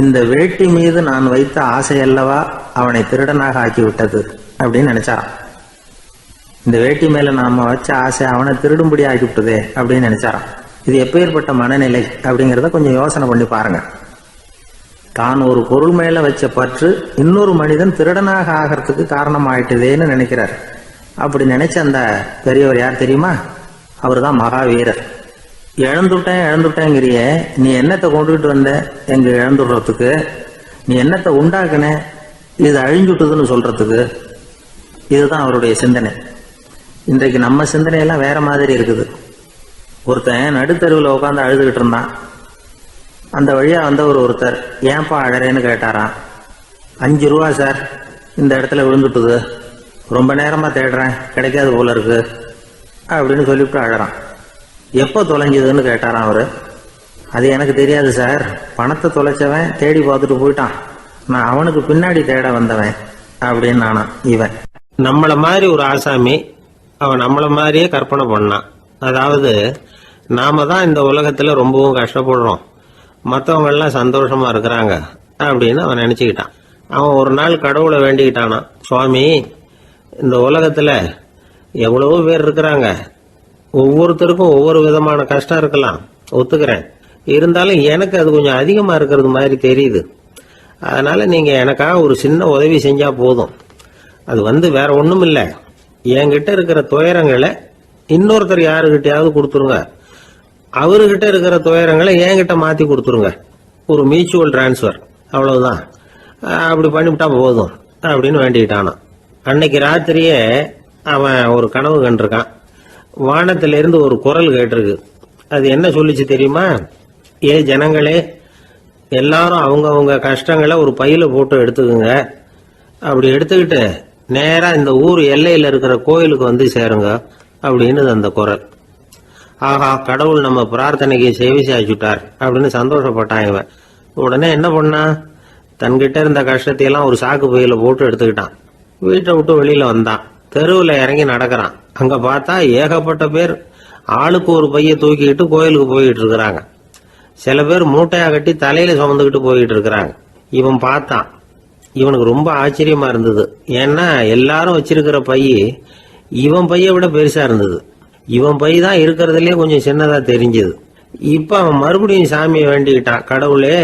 இந்த வேட்டி மீது நான் வைத்த ஆசையல்லவா அவனை திருடனாக ஆக்கி விட்டது அப்படின்னு நினைச்சாராம். இந்த வேட்டி மேல நாம வச்ச ஆசை அவனை திருடும்படி ஆக்கி விட்டதே அப்படின்னு நினைச்சாராம். இது எப்பேற்பட்ட மனநிலை அப்படிங்கிறத கொஞ்சம் யோசனை பண்ணி பாருங்க. தான் ஒரு பொருள் மேல வச்ச பற்று இன்னொரு மனிதன் திருடனாக ஆகிறதுக்கு காரணம் ஆயிட்டுதேன்னு நினைக்கிறார். அப்படி நினைச்ச அந்த பெரியவர் யார் தெரியுமா? அவர் தான் மகாவீரர். இழந்துட்டேங்கிறிய, நீ என்னத்தை கொண்டுகிட்டு வந்த எங்க இழந்துடுறதுக்கு? நீ என்னத்தை உண்டாக்குன இது அழிஞ்சுட்டுதுன்னு சொல்றதுக்கு? இதுதான் அவருடைய சிந்தனை. இன்றைக்கு நம்ம சிந்தனையெல்லாம் வேற மாதிரி இருக்குது. ஒருத்தன் நடுத்தருவில் உட்காந்து அழுதுகிட்டு இருந்தான். அந்த வழியா வந்தவர் ஒருத்தர், ஏன்பா அழறேன்னு கேட்டாராம். 5 ரூபா சார், இந்த இடத்துல விழுந்துட்டுது, ரொம்ப நேரமா தேடுறேன், கிடைக்காது போல இருக்கு அப்படின்னு சொல்லிவிட்டு அழறான். எப்போ தொலைஞ்சதுன்னு கேட்டாராம் அவரு. அது எனக்கு தெரியாது சார், பணத்தை தொலைச்சவன் தேடி பார்த்துட்டு போயிட்டான், நான் அவனுக்கு பின்னாடி தேட வந்தவன் அப்படின்னு நானா. இவன் நம்மள மாதிரி ஒரு ஆசாமி, அவன் நம்மள மாதிரியே கற்பனை பண்ணான். அதாவது நாம தான் இந்த உலகத்துல ரொம்பவும் கஷ்டப்படுறோம், மற்றவங்க எல்லாம் சந்தோஷமா இருக்கிறாங்க அப்படின்னு அவன் நினைச்சுக்கிட்டான். அவன் ஒரு நாள் கடவுளை வேண்டிக்கிட்டானா, சுவாமி, இந்த உலகத்துல எவ்வளவோ பேர் இருக்கிறாங்க, ஒவ்வொருத்தருக்கும் ஒவ்வொரு விதமான கஷ்டம் இருக்கலாம், ஒத்துக்கிறேன். இருந்தாலும் எனக்கு அது கொஞ்சம் அதிகமா இருக்கிறது மாதிரி தெரியுது. அதனால நீங்க எனக்காக ஒரு சின்ன உதவி செஞ்சா போதும். அது வேற ஒண்ணும் இல்ல, என்கிட்ட இருக்கிற துயரங்களை இன்னொருத்தர் யாருகிட்டயாவது கொடுத்துருங்க, அவர்கிட்ட இருக்கிற துயரங்களை என்கிட்ட மாத்தி கொடுத்துருங்க. ஒரு மியூச்சுவல் டிரான்ஸ்பர், அவ்வளவுதான். அப்படி பண்ணிவிட்டா போதும் அப்படின்னு வேண்டிக்கிட்டானா. அன்னைக்கு ராத்திரியே அவன் ஒரு கனவு கண்டிருக்கான். வானத்திலிருந்து ஒரு குரல் கேட்டிருக்கு. அது என்ன சொல்லிச்சு தெரியுமா? ஏ ஜனங்களே, எல்லாரும் அவங்க கஷ்டங்களை ஒரு பையில போட்டு எடுத்துக்குங்க, அப்படி எடுத்துக்கிட்டு நேரா இந்த ஊர் எல்லையில இருக்கிற கோயிலுக்கு வந்து சேருங்க அப்படின்னு அந்த குரல். ஆஹா, கடவுள் நம்ம பிரார்த்தனைக்கு சேவை சாய்ச்சுட்டார் அப்படின்னு சந்தோஷப்பட்டான் இவன். உடனே என்ன பண்ணா, தன்கிட்ட இருந்த கஷ்டத்தையெல்லாம் ஒரு சாக்கு பையில போட்டு எடுத்துக்கிட்டான். வீட்டை விட்டு வெளியில வந்தான். தெருவில் இறங்கி நடக்கிறான். அங்க பார்த்தா ஏகப்பட்ட பேர் ஆளுக்கு ஒரு பைய தூக்கிக்கிட்டு கோயிலுக்கு போயிட்டு இருக்கிறாங்க. சில பேர் மூட்டையா கட்டி தலையில சுமந்துக்கிட்டு போயிட்டு இருக்கிறாங்க. இவன் பார்த்தான். இவனுக்கு ரொம்ப ஆச்சரியமா இருந்தது. ஏன்னா எல்லாரும் வச்சிருக்கிற பைய இவன் பைய விட பெருசா இருந்தது. இவன் பை தான் இருக்கிறதுலயே கொஞ்சம் சின்னதா தெரிஞ்சது. இப்ப அவன் மறுபடியும் சாமியை வேண்டிக்கிட்டான், கடவுளே,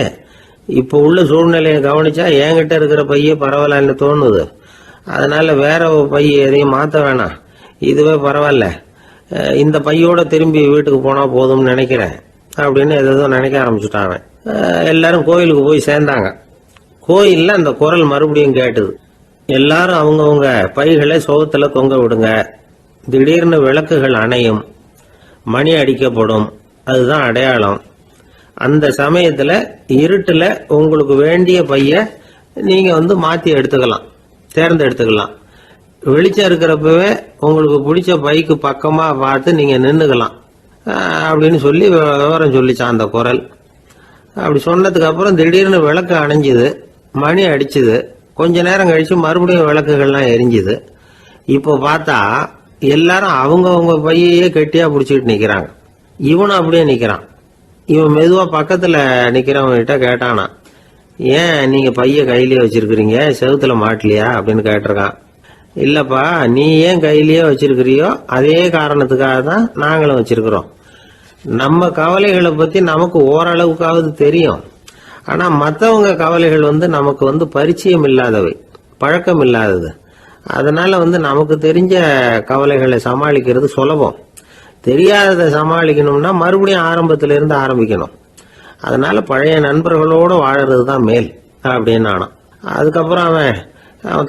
இப்ப உள்ள சூழ்நிலையை கவனிச்சா என்கிட்ட இருக்கிற பைய பரவாயில்லன்னு தோணுது, அதனால வேற பை எதையும் மாத்த வேணாம், இதுவே பரவாயில்ல, இந்த பையோட திரும்பி வீட்டுக்கு போனா போதும்னு நினைக்கிறேன் அப்படின்னு ஏதோ நினைக்க ஆரம்பிச்சுட்டான். எல்லாரும் கோயிலுக்கு போய் சேர்ந்தாங்க. கோயில்ல அந்த குரல் மறுபடியும் கேட்டுது. எல்லாரும் அவங்கவுங்க பைகளை சோகத்துல தொங்க விடுங்க, திடீர்னு விளக்குகள் அணையும், மணி அடிக்கப்படும், அதுதான் அடையாளம். அந்த சமயத்துல இருட்டுல உங்களுக்கு வேண்டிய பைய நீங்க மாத்தி எடுத்துக்கலாம், தேர்ந்தெடுத்துக்கலாம். வெளிச்சம் இருக்கிறப்பவே உங்களுக்கு பிடிச்ச பைக்கு பக்கமா பார்த்து நீங்க நின்னுக்கலாம் அப்படின்னு சொல்லி விவரம் சொல்லிச்சான் அந்த குரல். அப்படி சொன்னதுக்கு அப்புறம் திடீர்னு விளக்கு அணைஞ்சுது, மணி அடிச்சுது. கொஞ்ச நேரம் கழிச்சு மறுபடியும் விளக்குகள்லாம் எரிஞ்சுது. இப்போ பார்த்தா எல்லாரும் அவங்கவுங்க பையையே கெட்டியா பிடிச்சிட்டு நிக்கிறாங்க. இவனும் அப்படியே நிக்கிறான். இவன் மெதுவா பக்கத்துல நிக்கிறவங்கிட்ட கேட்டானா, ஏன் நீங்க பைய கையிலேயே வச்சிருக்கிறீங்க, செவுத்துல மாட்டலையா அப்படின்னு கேட்டிருக்கான். இல்லப்பா, நீ ஏன் கையிலேயே வச்சிருக்கிறியோ அதே காரணத்துக்காக தான் நாங்களும் வச்சிருக்கிறோம். நம்ம கவலைகளை பத்தி நமக்கு ஓரளவுக்காவது தெரியும், ஆனா மற்றவங்க கவலைகள் நமக்கு பரிச்சயம் இல்லாதவை, பழக்கம் இல்லாதது. அதனால நமக்கு தெரிஞ்ச கவலைகளை சமாளிக்கிறது சுலபம். தெரியாததை சமாளிக்கணும்னா மறுபடியும் ஆரம்பத்தில இருந்து ஆரம்பிக்கணும். அதனால பழைய நண்பர்களோட வாழறது தான் மேல் அப்படின்னு நானான். அதுக்கப்புறம் அவன்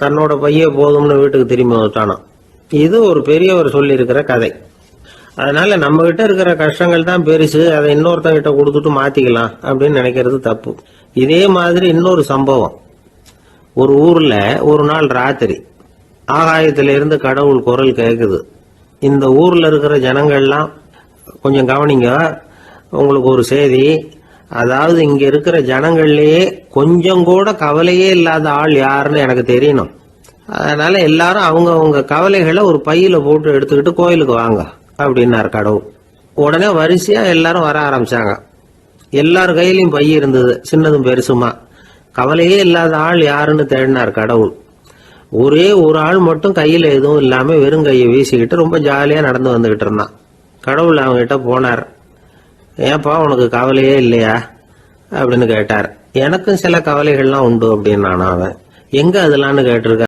தன்னோட பைய போதும்னு வீட்டுக்கு திரும்பி வந்துட்டானான். இது ஒரு பெரியவர் சொல்லி இருக்கிற கதை. அதனால நம்ம கிட்ட இருக்கிற கஷ்டங்கள் தான் பெருசு, அதை இன்னொருத்தங்கிட்ட கொடுத்துட்டு மாத்திக்கலாம் அப்படின்னு நினைக்கிறது தப்பு. இதே மாதிரி இன்னொரு சம்பவம். ஒரு ஊர்ல ஒரு நாள் ராத்திரி ஆகாயத்தில இருந்து கடவுள் குரல் கேக்குது. இந்த ஊர்ல இருக்கிற ஜனங்கள்லாம் கொஞ்சம் கவனிங்க, உங்களுக்கு ஒரு செய்தி. அதாவது இங்க இருக்கிற ஜனங்கள்லயே கொஞ்சம் கூட கவலையே இல்லாத ஆள் யாருன்னு எனக்கு தெரியணும். அதனால எல்லாரும் அவங்க கவலைகளை ஒரு பையில போட்டு எடுத்துக்கிட்டு கோயிலுக்கு வாங்க அப்படின்னாரு கடவுள். உடனே வரிசையா எல்லாரும் வர ஆரம்பிச்சாங்க. எல்லார் கையிலயும் பை இருந்தது, சின்னதும் பெருசுமா. கவலையே இல்லாத ஆள் யாருன்னு தேடினார் கடவுள். ஒரே ஒரு ஆள் மட்டும் கையில எதுவும் இல்லாம வெறும் கையை வீசிக்கிட்டு ரொம்ப ஜாலியா நடந்து வந்துகிட்டு இருந்தான். கடவுள் அவங்க கிட்ட போனார். ஏன்பா உனக்கு கவலையே இல்லையா அப்படின்னு கேட்டார். எனக்கும் சில கவலைகள்லாம் உண்டு அப்படின்னு அவன். எங்க அதெல்லாம்னு கேட்டிருக்க